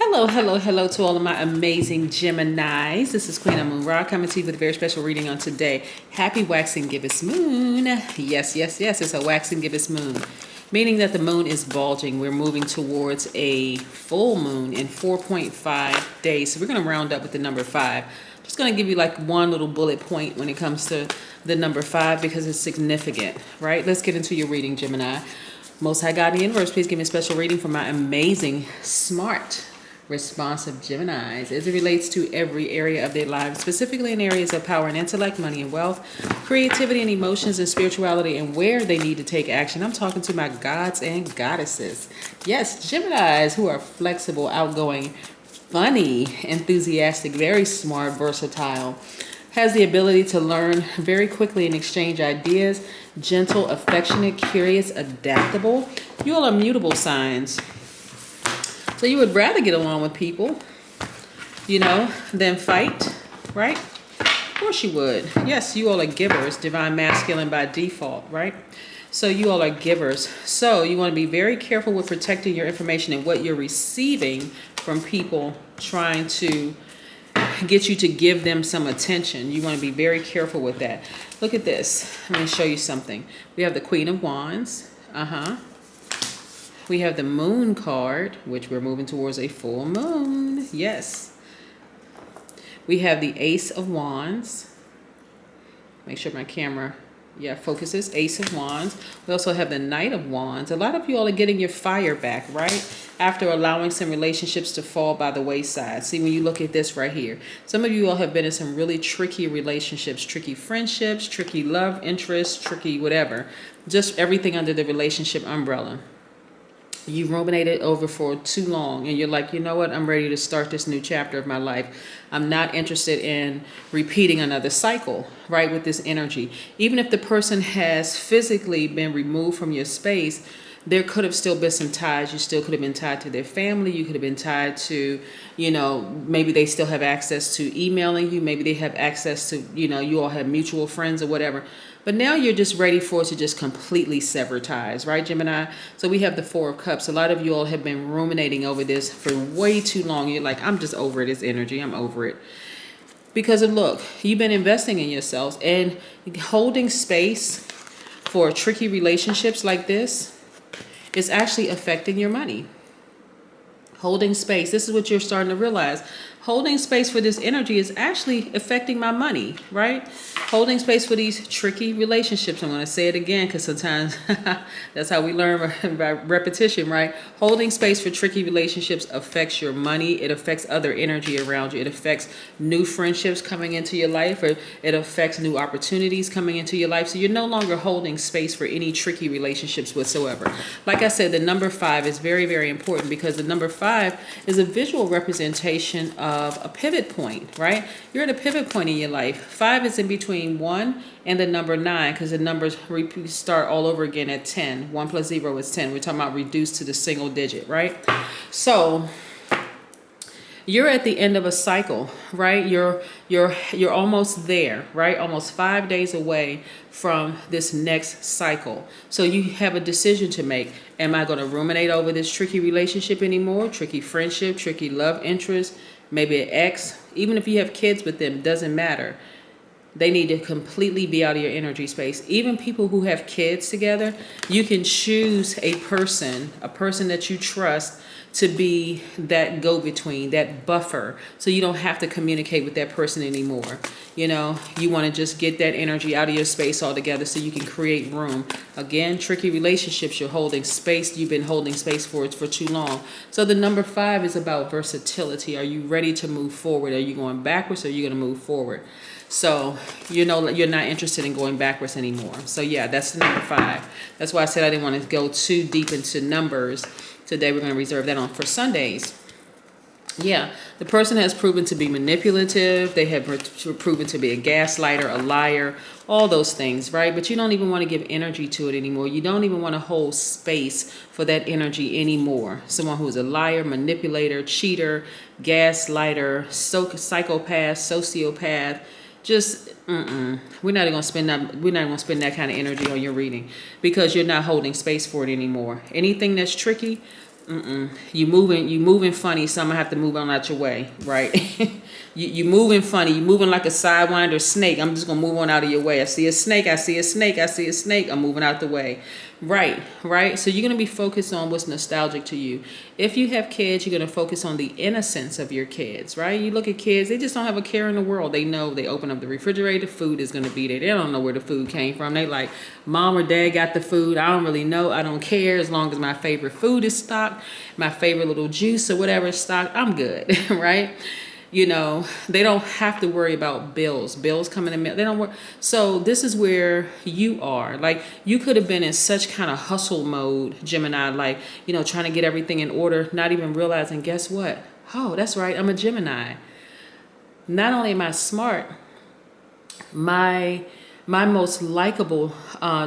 Hello, hello, hello to all of my amazing Geminis. This is Queen Amun Ra coming to you with a very special reading on today. Happy waxing gibbous moon. Yes, yes, yes, it's a waxing gibbous moon, meaning that the moon is bulging. We're moving towards a full moon in 4.5 days. So we're going to round up with the number 5. Just going to give you like one little bullet point when it comes to the number 5 because it's significant, right? Let's get into your reading, Gemini. Most High God in the universe, please give me a special reading for my amazing, smart, responsive Geminis as it relates to every area of their lives, specifically in areas of power and intellect, money and wealth, creativity and emotions and spirituality, and where they need to take action. I'm talking to my gods and goddesses. Yes, Geminis who are flexible, outgoing, funny, enthusiastic, very smart, versatile, has the ability to learn very quickly and exchange ideas, gentle, affectionate, curious, adaptable. You all are mutable signs. So you would rather get along with people, than fight, right? Of course you would. Yes, you all are givers, divine masculine by default, right? So you all are givers. So you want to be very careful with protecting your information and what you're receiving from people trying to get you to give them some attention. You want to be very careful with that. Look at this. Let me show you something. We have the Queen of Wands. We have the Moon card, which we're moving towards a full moon. Yes. We have the Ace of Wands. Make sure my camera, focuses. Ace of Wands. We also have the Knight of Wands. A lot of you all are getting your fire back, right? After allowing some relationships to fall by the wayside. See, when you look at this right here, some of you all have been in some really tricky relationships, tricky friendships, tricky love interests, tricky whatever. Just everything under the relationship umbrella. You ruminated over for too long and you're like, you know what, I'm ready to start this new chapter of my life. I'm not interested in repeating another cycle, right, with this energy. Even if the person has physically been removed from your space, there could have still been some ties. You still could have been tied to their family. You could have been tied to, maybe they still have access to emailing you. Maybe they have access to, you all have mutual friends or whatever. But now you're just ready for it to just completely sever ties, right, Gemini? So we have the Four of Cups. A lot of you all have been ruminating over this for way too long. You're like, I'm just over this energy. I'm over it. Because look, you've been investing in yourselves and holding space for tricky relationships like this is actually affecting your money. Holding space. This is what you're starting to realize. Holding space for this energy is actually affecting my money, right? Holding space for these tricky relationships. I'm going to say it again because sometimes that's how we learn by repetition, right? Holding space for tricky relationships affects your money. It affects other energy around you. It affects new friendships coming into your life, or it affects new opportunities coming into your life. So you're no longer holding space for any tricky relationships whatsoever. Like I said, the number 5 is very, very important because the number 5 is a visual representation of a pivot point, right? You're at a pivot point in your life. 5 is in between 1 and the number 9 because the numbers start all over again at 10. 1 plus 0 is 10. We're talking about reduced to the single digit, right? So you're at the end of a cycle, right? You're almost there, right? Almost 5 days away from this next cycle. So you have a decision to make. Am I going to ruminate over this tricky relationship anymore? Tricky friendship, tricky love interest, maybe an ex. Even if you have kids with them, doesn't matter. They need to completely be out of your energy space. Even people who have kids together, you can choose a person that you trust to be that go-between, that buffer, so you don't have to communicate with that person anymore. You want to just get that energy out of your space altogether so you can create room. Again, tricky relationships, you're holding space. You've been holding space for it for too long. So the number 5 is about versatility. Are you ready to move forward? Are you going backwards or are you going to move forward? So, you're not interested in going backwards anymore. So, that's the number 5. That's why I said I didn't want to go too deep into numbers. Today, we're going to reserve that on for Sundays. Yeah, the person has proven to be manipulative. They have proven to be a gaslighter, a liar, all those things, right? But you don't even want to give energy to it anymore. You don't even want to hold space for that energy anymore. Someone who is a liar, manipulator, cheater, gaslighter, psychopath, sociopath. Just we're not gonna spend that kind of energy on your reading because you're not holding space for it anymore. Anything that's tricky, You moving funny, so I'm gonna have to move on out your way, right? you moving funny, you moving like a sidewinder snake. I'm just gonna move on out of your way. I see a snake, I see a snake, I see a snake, I'm moving out the way. Right. So you're gonna be focused on what's nostalgic to you. If you have kids, you're gonna focus on the innocence of your kids, right? You look at kids, they just don't have a care in the world. They know they open up the refrigerator, food is gonna be there. They don't know where the food came from. They like, mom or dad got the food. I don't really know. I don't care. As long as my favorite food is stocked, my favorite little juice or whatever is stocked, I'm good, right? You know, they don't have to worry about bills coming in. They don't work. So this is where you are. Like, you could have been in such kind of hustle mode, Gemini, like, you know, trying to get everything in order, not even realizing, guess what? Oh, that's right. I'm a Gemini. Not only am I smart, my most likable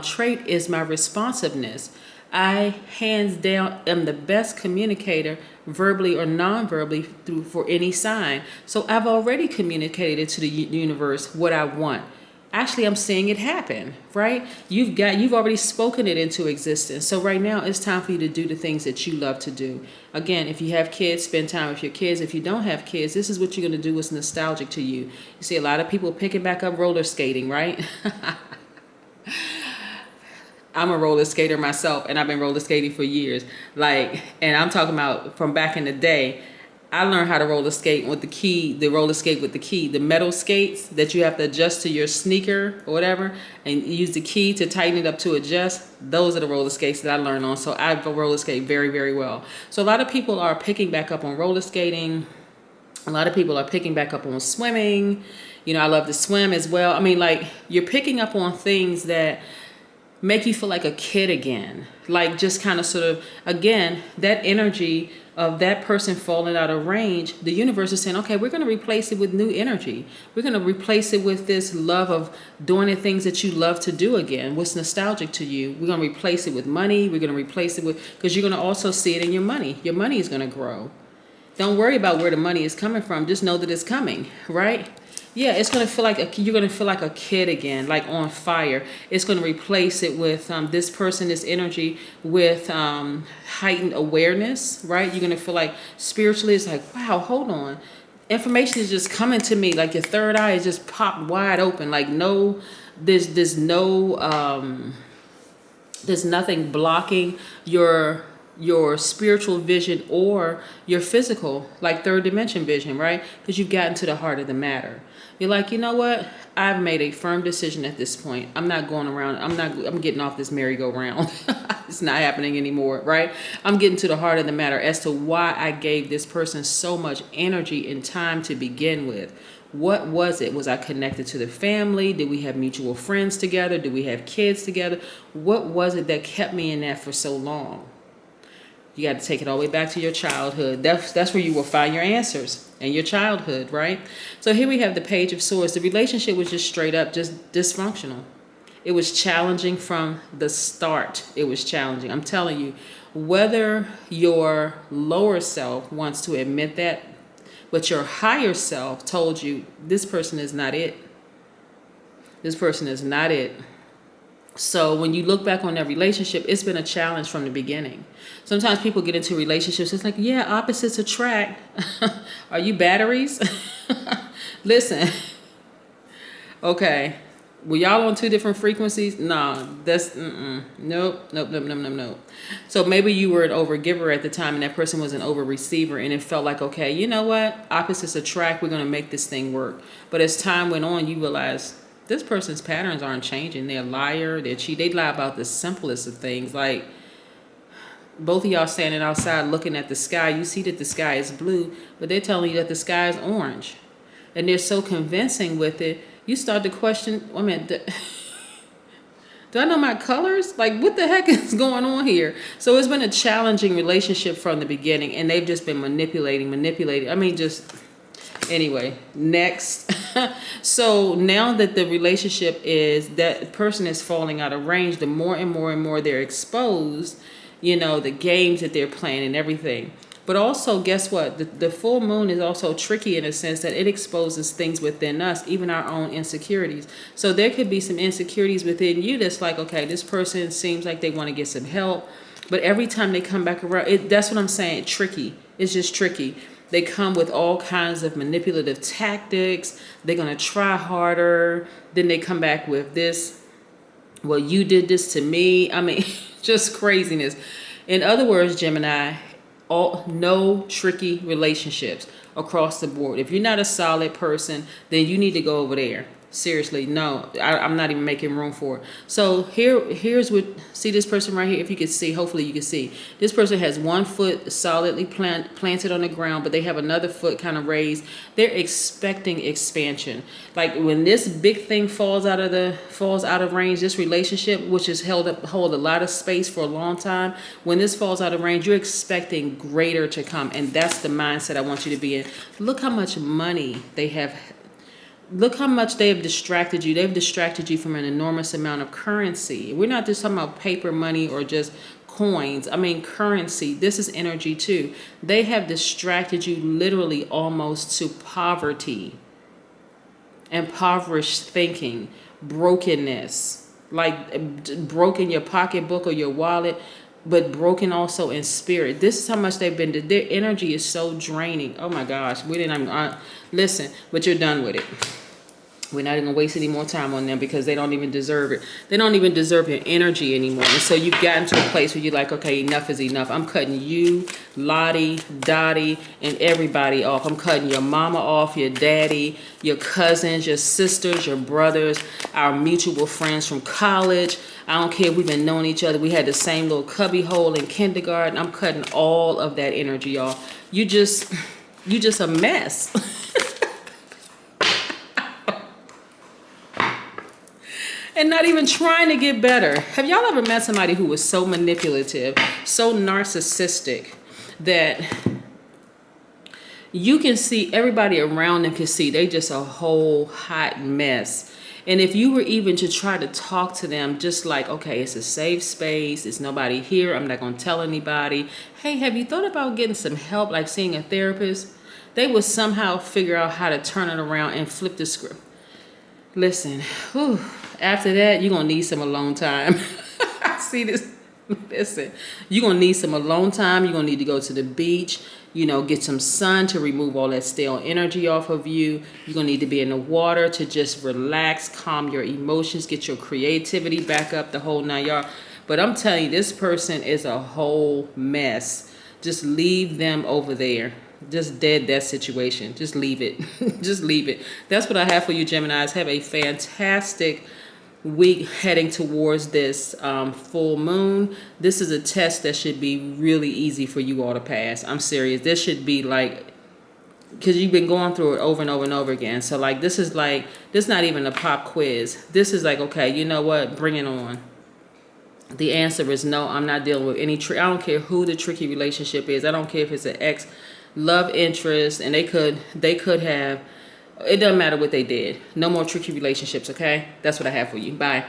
trait is my responsiveness. I, hands down, am the best communicator, verbally or non-verbally, for any sign. So I've already communicated to the universe what I want. Actually, I'm seeing it happen, right? You've already spoken it into existence. So right now, it's time for you to do the things that you love to do. Again, if you have kids, spend time with your kids. If you don't have kids, this is what you're going to do what's nostalgic to you. You see a lot of people picking back up roller skating, right? I'm a roller skater myself, and I've been roller skating for years. Like, and I'm talking about from back in the day. I learned how to roller skate with the key, the roller skate with the key, the metal skates that you have to adjust to your sneaker or whatever, and use the key to tighten it up to adjust. Those are the roller skates that I learned on. So I roller skate very, very well. So a lot of people are picking back up on roller skating. A lot of people are picking back up on swimming. You know, I love to swim as well. I mean, like, you're picking up on things that make you feel like a kid again. Like, just kind of sort of, again, that energy of that person falling out of range, the universe is saying, okay, we're going to replace it with new energy. We're going to replace it with this love of doing the things that you love to do again. What's nostalgic to you? We're going to replace it with money. We're going to replace it with, because you're going to also see it in your money. Your money is going to grow. Don't worry about where the money is coming from. Just know that it's coming, right? Yeah, it's going to feel like you're going to feel like a kid again, like on fire. It's going to replace it with this person, this energy, with heightened awareness, right? You're going to feel like spiritually, it's like, wow, hold on. Information is just coming to me, like your third eye is just popped wide open. Like, no, there's nothing blocking your spiritual vision or your physical, like third dimension vision, right? Because you've gotten to the heart of the matter. You're like, you know what? I've made a firm decision at this point. I'm not going around. I'm getting off this merry-go-round. It's not happening anymore, right? I'm getting to the heart of the matter as to why I gave this person so much energy and time to begin with. What was it? Was I connected to the family? Did we have mutual friends together? Did we have kids together? What was it that kept me in that for so long? You got to take it all the way back to your childhood. That's where you will find your answers in your childhood, right? So here we have the Page of Swords. The relationship was just straight up just dysfunctional. It was challenging from the start. It was challenging. I'm telling you, whether your lower self wants to admit that, but your higher self told you, this person is not it. This person is not it. So when you look back on that relationship, it's been a challenge from the beginning. Sometimes people get into relationships, it's like, yeah, opposites attract. Are you batteries? Listen. Okay. Were y'all on two different frequencies? Nah, that's, nope. So maybe you were an overgiver at the time and that person was an overreceiver, and it felt like, okay, you know what? Opposites attract. We're going to make this thing work. But as time went on, you realize this person's patterns aren't changing. They're a liar. They're cheat. They lie about the simplest of things. Like, both of y'all standing outside looking at the sky. You see that the sky is blue, but they're telling you that the sky is orange. And they're so convincing with it, you start to question, I mean, do I know my colors? Like, what the heck is going on here? So it's been a challenging relationship from the beginning, and they've just been manipulating. I mean, just... Anyway, next. So now that the relationship is, that person is falling out of range, the more and more they're exposed, you know, the games that they're playing and everything. But also, guess what? The full moon is also tricky in a sense that it exposes things within us, even our own insecurities. So there could be some insecurities within you that's like, okay, this person seems like they want to get some help, But every time they come back around, that's what I'm saying, tricky. It's just tricky. They come with all kinds of manipulative tactics. They're going to try harder. Then they come back with this, well, you did this to me. I mean, just craziness. In other words, Gemini, no tricky relationships across the board. If you're not a solid person, then you need to go over there. Seriously, no, I'm not even making room for it. So here's what, see this person right here, if you can see, hopefully you can see. This person has one foot solidly planted on the ground, but they have another foot kind of raised. They're expecting expansion. Like when this big thing falls out of range, this relationship, which has hold a lot of space for a long time, when this falls out of range, you're expecting greater to come. And that's the mindset I want you to be in. Look how much money they have. Look how much they have distracted you. They've distracted you from an enormous amount of currency. We're not just talking about paper money or just coins. I mean, currency. This is energy too. They have distracted you literally almost to poverty, impoverished thinking, brokenness, like broken your pocketbook or your wallet, but broken also in spirit. This is how much they've been. Their energy is so draining. Oh my gosh, we didn't even listen, but you're done with it. We're not even gonna waste any more time on them because they don't even deserve it. They don't even deserve your energy anymore. And so you've gotten to a place where you're like, okay, enough is enough. I'm cutting you, Lottie, Dottie, and everybody off. I'm cutting your mama off, your daddy, your cousins, your sisters, your brothers, our mutual friends from college. I don't care if we've been knowing each other. We had the same little cubby hole in kindergarten. I'm cutting all of that energy off. You just a mess. And not even trying to get better. Have y'all ever met somebody who was so manipulative, so narcissistic, that you can see, everybody around them can see they just a whole hot mess? And if you were even to try to talk to them, just like, okay, it's a safe space, it's nobody here, I'm not going to tell anybody. Hey, have you thought about getting some help, like seeing a therapist? They would somehow figure out how to turn it around and flip the script. Listen, whew, after that, you're going to need some alone time. See this? Listen, you're going to need some alone time. You're going to need to go to the beach, you know, get some sun to remove all that stale energy off of you. You're going to need to be in the water to just relax, calm your emotions, get your creativity back up, the whole 9 yards. But I'm telling you, this person is a whole mess. Just leave them over there. Just dead that situation. Just leave it. Just leave it. That's what I have for you, Geminis. Have a fantastic week heading towards this full moon. This is a test that should be really easy for you all to pass. I'm serious. This should be like, because you've been going through it over and over and over again. So like, this is not even a pop quiz. This is like, okay, you know what? Bring it on. The answer is no. I'm not dealing with any I don't care who the tricky relationship is. I don't care if it's an ex love interest, and they could have, it doesn't matter what they did. No more tricky relationships, okay? That's what I have for you. Bye.